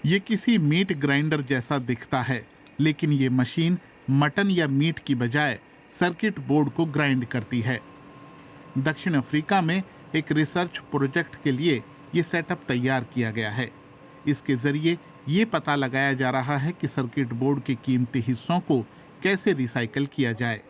ये किसी meat grinder जैसा दिखता है, लेकिन ये मशीन मटन या मीट की बजाय सर्किट बोर्ड को ग्राइंड करती है। दक्षिण अफ्रीका में एक रिसर्च प्रोजेक्ट के लिए ये सेटअप तैयार किया गया है। इसके जरिए ये पता लगाया जा रहा है कि सर्किट बोर्ड के कीमती हिस्सों को कैसे रिसाइकल किया जाए।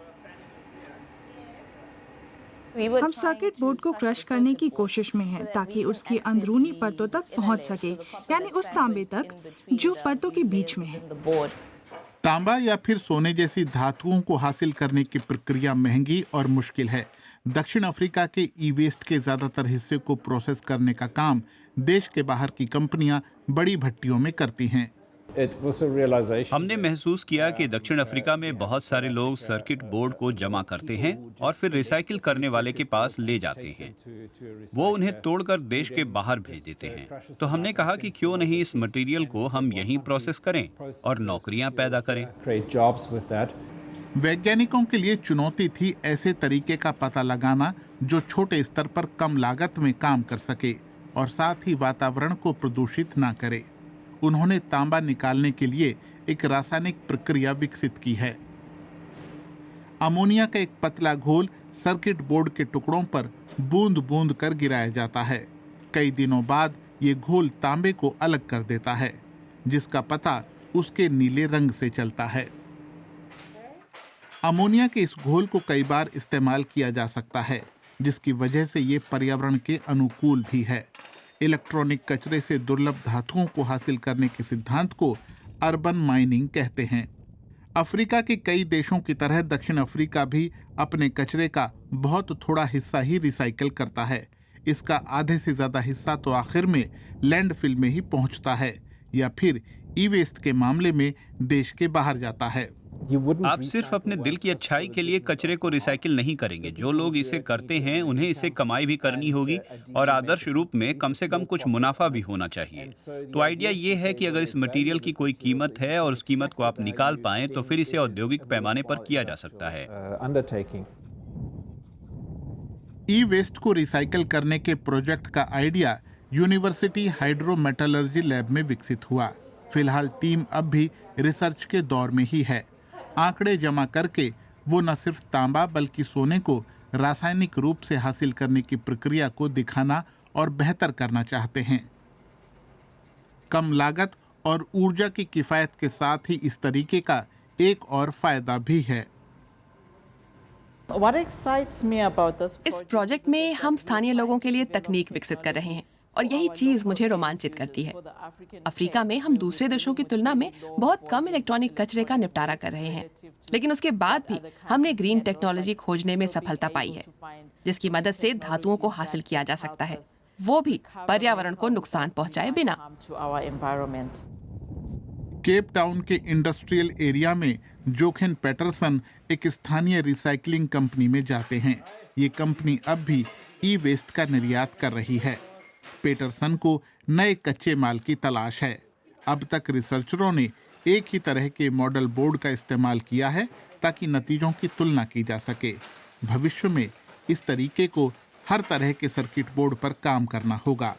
हम सर्किट बोर्ड को क्रश करने की कोशिश में हैं ताकि उसकी अंदरूनी परतों तक पहुंच सके, यानी उस तांबे तक जो परतों के बीच में है। तांबा या फिर सोने जैसी धातुओं को हासिल करने की प्रक्रिया महंगी और मुश्किल है। दक्षिण अफ्रीका के ई वेस्ट के ज्यादातर हिस्से को प्रोसेस करने का काम देश के बाहर की कंपनियां बड़ी भट्टियों में करती हैं। हमने महसूस किया कि दक्षिण अफ्रीका में बहुत सारे लोग सर्किट बोर्ड को जमा करते हैं और फिर रिसाइकिल करने वाले के पास ले जाते हैं। वो उन्हें तोड़कर देश के बाहर भेज देते हैं। तो हमने कहा कि क्यों नहीं इस मटेरियल को हम यहीं प्रोसेस करें और नौकरियां पैदा करें। वैज्ञानिकों के लिए चुनौती थी ऐसे तरीके का पता लगाना जो छोटे स्तर पर कम लागत में काम कर सके और साथ ही वातावरण को प्रदूषित ना करे। उन्होंने तांबा निकालने के लिए एक रासायनिक प्रक्रिया विकसित की है। अमोनिया का एक पतला घोल सर्किट बोर्ड के टुकड़ों पर बूंद बूंद कर गिराया जाता है। कई दिनों बाद ये घोल तांबे को अलग कर देता है, जिसका पता उसके नीले रंग से चलता है। अमोनिया के इस घोल को कई बार इस्तेमाल किया जा सकता है, जिसकी वजह से ये पर्यावरण के अनुकूल भी है। इलेक्ट्रॉनिक कचरे से दुर्लभ धातुओं को हासिल करने के सिद्धांत को अर्बन माइनिंग कहते हैं। अफ्रीका के कई देशों की तरह दक्षिण अफ्रीका भी अपने कचरे का बहुत थोड़ा हिस्सा ही रिसाइकल करता है। इसका आधे से ज्यादा हिस्सा तो आखिर में लैंडफिल में ही पहुंचता है या फिर ई वेस्ट के मामले में देश के बाहर जाता है। आप सिर्फ अपने दिल की अच्छाई के लिए कचरे को रिसाइकिल नहीं करेंगे। जो लोग इसे करते हैं उन्हें इससे कमाई भी करनी होगी और आदर्श रूप में कम से कम कुछ मुनाफा भी होना चाहिए। तो आइडिया ये है कि अगर इस मटेरियल की कोई कीमत है और उस कीमत को आप निकाल पाएं तो फिर इसे औद्योगिक पैमाने पर किया जा सकता है। ई वेस्ट को रिसाइकिल करने के प्रोजेक्ट का आइडिया यूनिवर्सिटी हाइड्रोमेटलर्जी लैब में विकसित हुआ। फिलहाल टीम अब भी रिसर्च के दौर में ही है। आंकड़े जमा करके वो न सिर्फ तांबा बल्कि सोने को रासायनिक रूप से हासिल करने की प्रक्रिया को दिखाना और बेहतर करना चाहते हैं। कम लागत और ऊर्जा की किफायत के साथ ही इस तरीके का एक और फायदा भी है। इस प्रोजेक्ट में हम स्थानीय लोगों के लिए तकनीक विकसित कर रहे हैं और यही चीज मुझे रोमांचित करती है। अफ्रीका में हम दूसरे देशों की तुलना में बहुत कम इलेक्ट्रॉनिक कचरे का निपटारा कर रहे हैं, लेकिन उसके बाद भी हमने ग्रीन टेक्नोलॉजी खोजने में सफलता पाई है, जिसकी मदद से धातुओं को हासिल किया जा सकता है, वो भी पर्यावरण को नुकसान पहुंचाए बिना। केप टाउन के इंडस्ट्रियल एरिया में जोखेन पैटरसन एक स्थानीय रिसाइकलिंग कंपनी में जाते हैं। ये कंपनी अब भी ई वेस्ट का निर्यात कर रही है। पेटरसन को नए कच्चे माल की तलाश है। अब तक रिसर्चरों ने एक ही तरह के मॉडल बोर्ड का इस्तेमाल किया है ताकि नतीजों की तुलना की जा सके। भविष्य में इस तरीके को हर तरह के सर्किट बोर्ड पर काम करना होगा।